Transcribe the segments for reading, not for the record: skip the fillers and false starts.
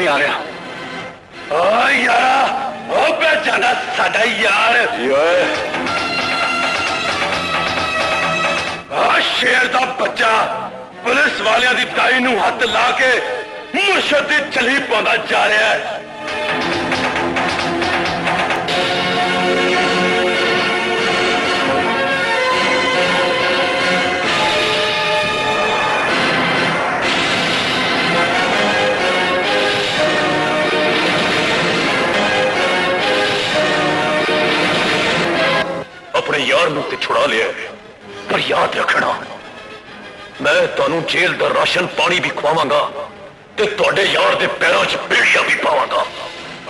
नहीं आ रहा। ओ यारा, ओ पहचाना साडा यार। शेर दा बच्चा पुलिस वालियां दी ताई नूं हथ ला के मुर्शद दी चली पाउंदा जा रहा है। अपने यार नूं ते छुड़ा लिया, पर याद रखना मैं तुहानू जेल दा राशन पानी भी खवावांगा ते तुहाडे यार दे पैरों च बेड़ियां भी पावांगा।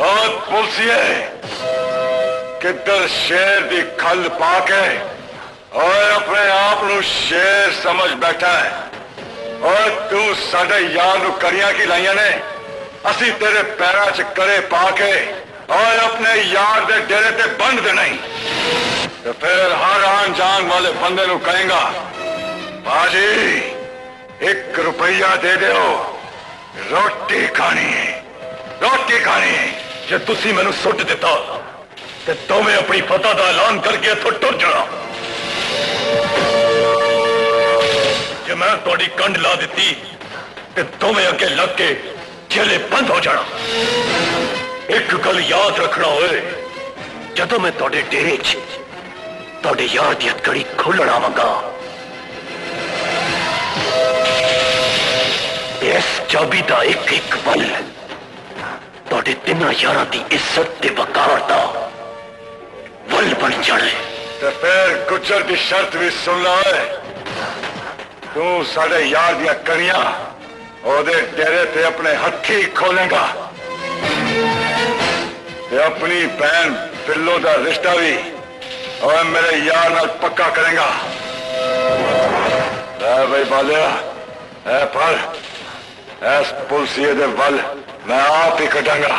और पुलिसिए किधर शेर दी खल पाके और अपने आप नू शेर समझ बैठा है। और तू साडे यार नू करियां की लाइयां ने, असी तेरे पैरों च करे पाके और अपने यार दे डेरे ते बंद देना ही। तो फिर हर आन जान वाले बंदे नू कहेगा, बाजी 1 रुपया दे दो, रोटी खानी है, रोटी खानी है। जे तुसी मैनू सुट दिता ते तुम्हें अपनी फतह का ऐलान करके इथों टुर जाना। जे मैं थोड़ी कंड ला दी ते तुम्हें अगे लग के जेले बंद हो जाना। एक गल याद रखना होए, जदों मैं थोड़े डेरे च थोड़े यार की हथकड़ी खोलण आवांगा, इस चाबी का एक एक बल थोड़े तिन्ना यारां की इज्जत ते वकार दा वल बन जाए। तो फिर गुजर की शर्त भी सुन ला है, तू साडे यार दियां कड़ियां ओदे डेरे ते अपने हथी खोलेगा ते अपनी बहन बिल्लो का रिश्ता भी और मेरे यार नाल पक्का करेगा। भाई बालिया, पर इस पुलिसिए दे वल मैं आप ही कटांगा।